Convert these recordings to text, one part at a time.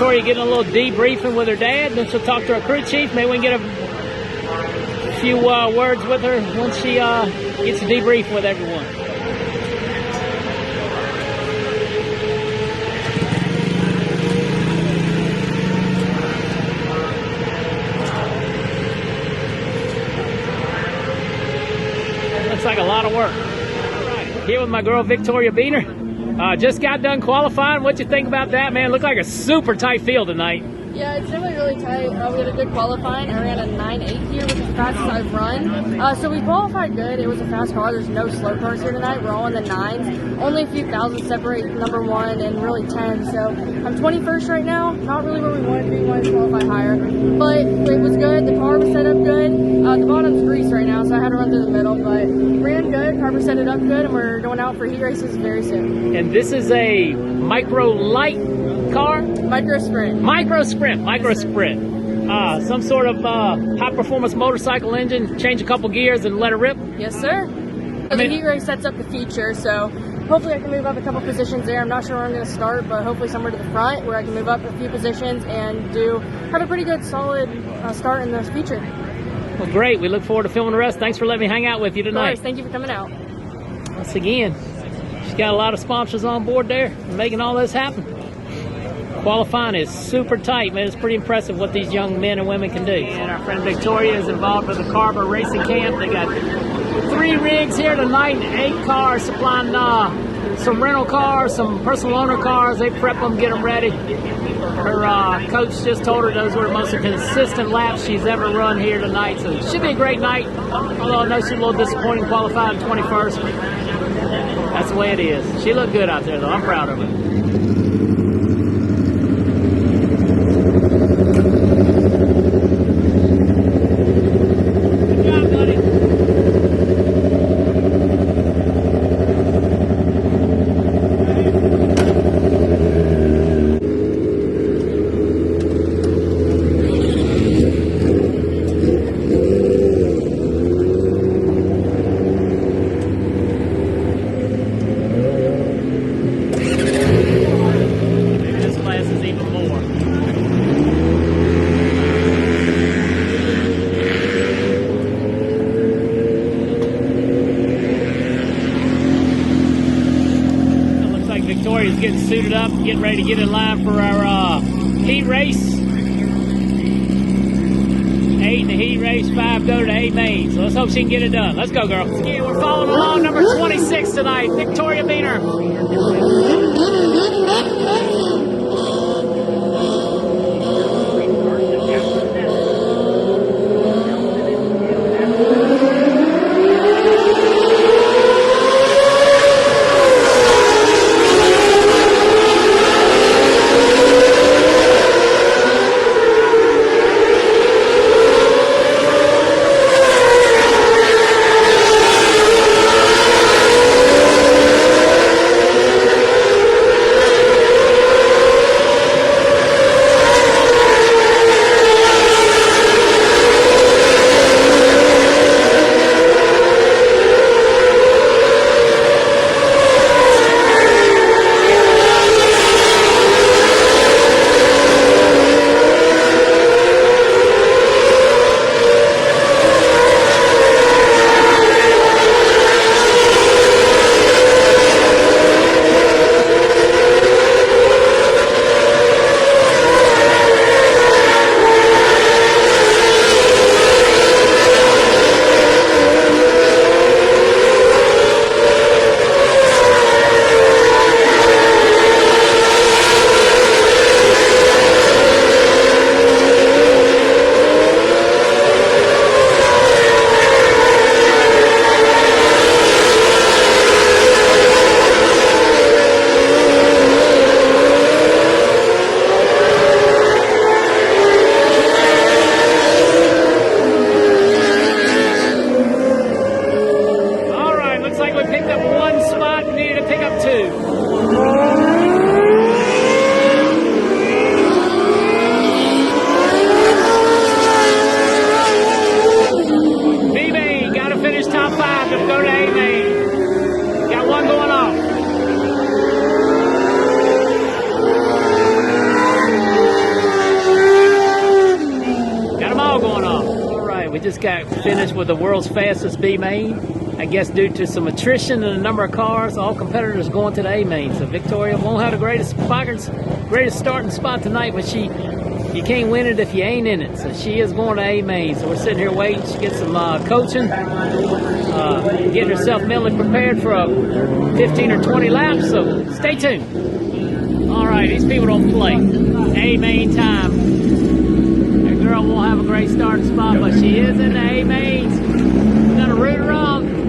Victoria getting a little debriefing with her dad. Then she'll talk to her crew chief. Maybe we can get a few words with her once she gets a debrief with everyone. Looks like a lot of work. Here with my girl Victoria Beener. Just got done qualifying. What'd you think about that, man? Looked like a super tight field tonight. Yeah, it's definitely really tight. We had a good qualifying. I ran a 9.8 here, which is the fastest I've run. So we qualified good. It was a fast car. There's no slow cars here tonight. We're all in the 9s. Only a few thousand separate number 1 and really 10. So I'm 21st right now. Not really where we wanted to be. We wanted to qualify higher. But it was good. The car was set up good. The bottom's grease right now, so I had to run through the middle. But ran good. Car was set it up good, and we're going out for heat races very soon. And this is a micro light car? Micro sprint. Micro sprint. Some sort of high performance motorcycle engine, change a couple gears and let it rip? Yes, sir. The heat race sets up the feature, so hopefully I can move up a couple positions there. I'm not sure where I'm going to start, but hopefully somewhere to the front where I can move up a few positions and have a pretty good solid start in this feature. Well, great. We look forward to filming the rest. Thanks for letting me hang out with you tonight. Of course. Thank you for coming out. Once again, she's got a lot of sponsors on board there making all this happen. Qualifying is super tight, man. It's pretty impressive what these young men and women can do. And our friend Victoria is involved with the Carver Racing Camp. They got 3 rigs here tonight and 8 cars supplying some rental cars, some personal owner cars. They prep them, get them ready. Her coach just told her those were the most consistent laps she's ever run here tonight. So it should be a great night. Although I know she's a little disappointing qualifying 21st. That's the way it is. She looked good out there, though. I'm proud of her. Victoria's getting suited up, getting ready to get in line for our heat race. 8 in the heat race, 5 go to the 8 main. So let's hope she can get it done. Let's go, girl. Again, we're following along number 26 tonight, Victoria Beener. just got finished with the world's fastest B main. I guess due to some attrition in the number of cars, all competitors going to the A main. So Victoria won't have the greatest starting spot tonight, but you can't win it if you ain't in it. So she is going to A main. So we're sitting here waiting. She gets some coaching, getting herself mentally prepared for a 15 or 20 laps. So stay tuned. All right, these people don't play. A main time. That girl won't have a great starting spot, but she is in the A mains. Gonna root her on.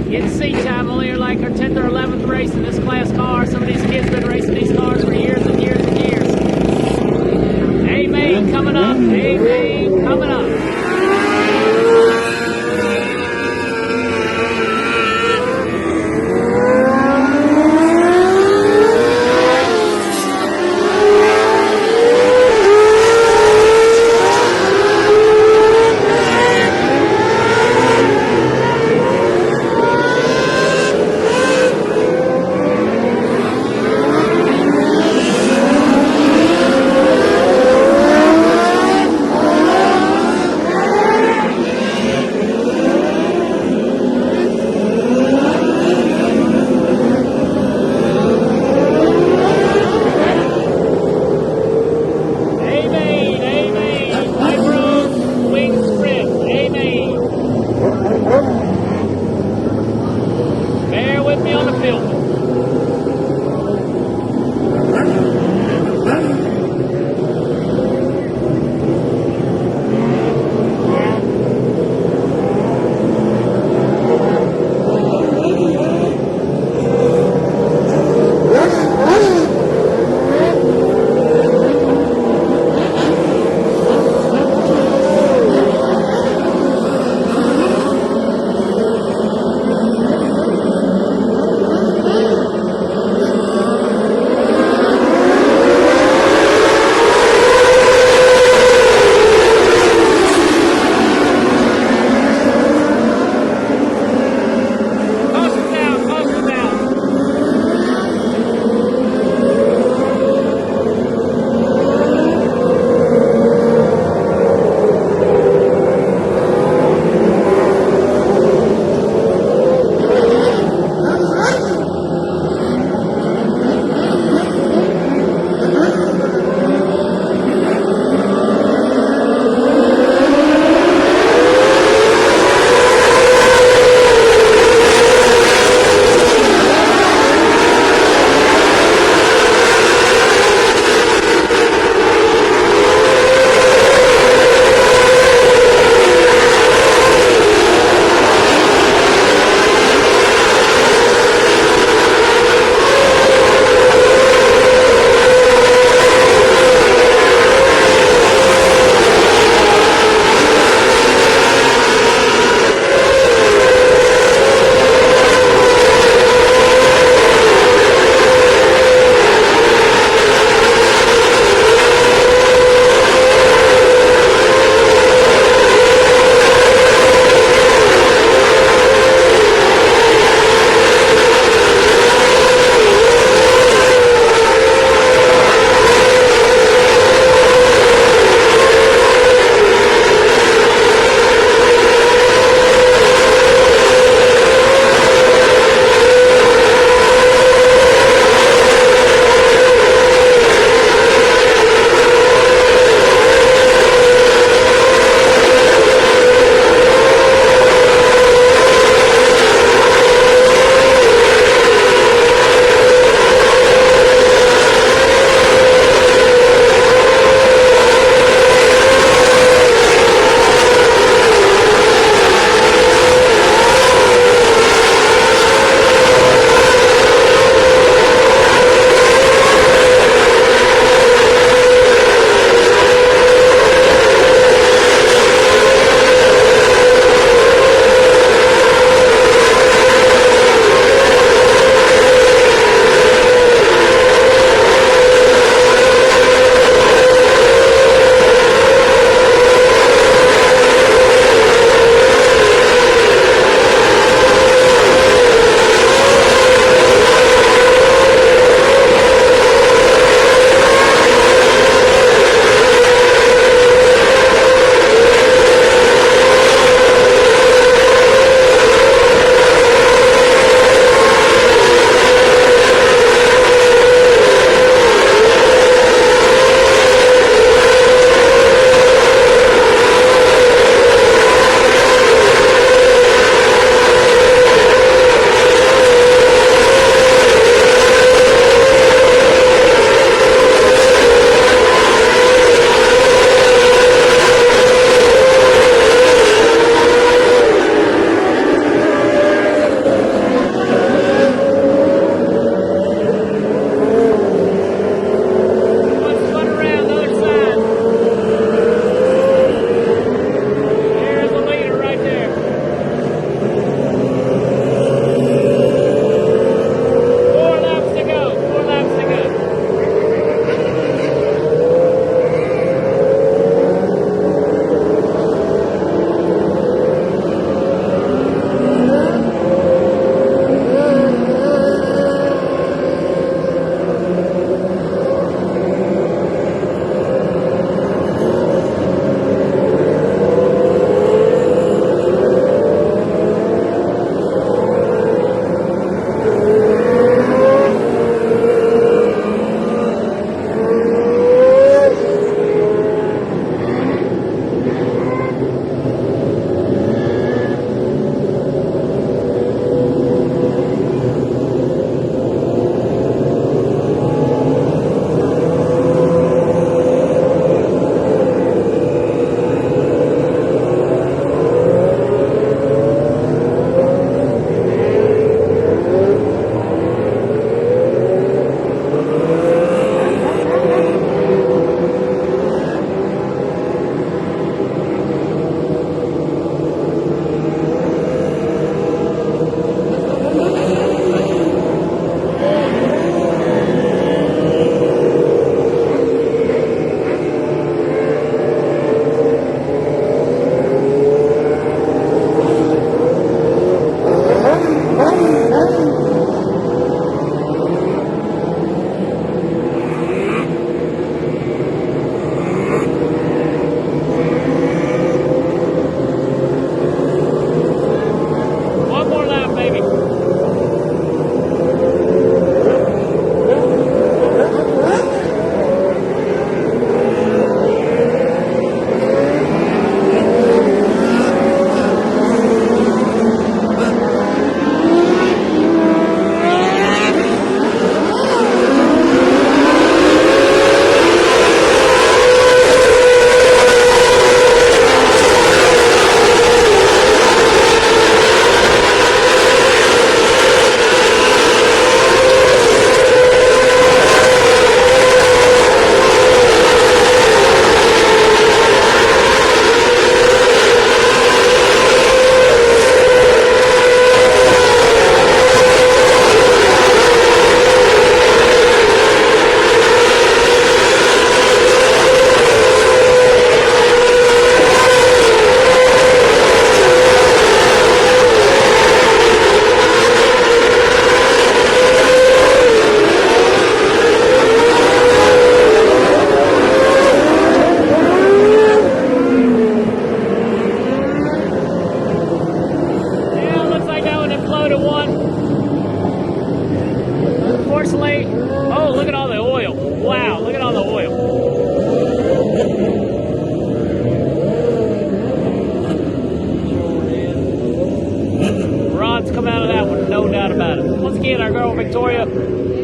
Getting seat time, only like her 10th or 11th race in this class car. Some of these kids been racing these cars for years and years and years. A main coming up. A main coming up.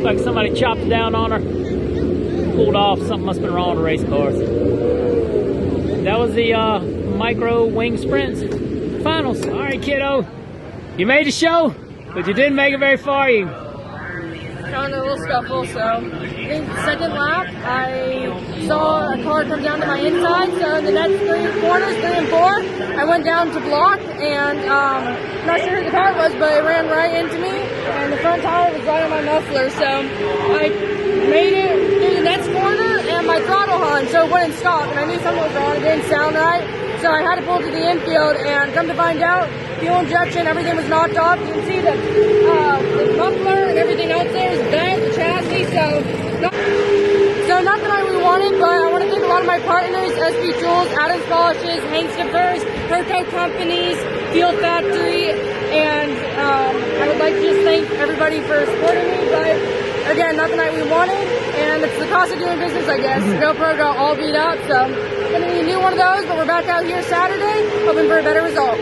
like somebody chopped down on her. Pulled off. Something must have been wrong with the race cars. That was the micro wing sprints finals. All right, kiddo. You made the show, but you didn't make it very far. You Got in a little scuffle, so I think second lap, I saw a car come down to my inside, so in the next 3 corners, 3 and 4, I went down to block, and not sure who the car was, but it ran right into me, and the front tire was right on my muffler, so I made it through the next corner, and my throttle hung, so it wouldn't stop, and I knew something was wrong, it didn't sound right, so I had to pull to the infield, and come to find out, fuel injection, everything was knocked off. You can see the muffler and everything else there is bent, the chassis, so not that I really wanted, but I want to thank a lot of my partners, SP Tools, Adams Polishes, Hank Skippers, Herco Companies, Field Factory, and I would like to just thank everybody for supporting me, but again, nothing I really wanted, and it's the cost of doing business, I guess. GoPro got all beat up, so I'm going to need a new one of those, but we're back out here Saturday, hoping for a better result.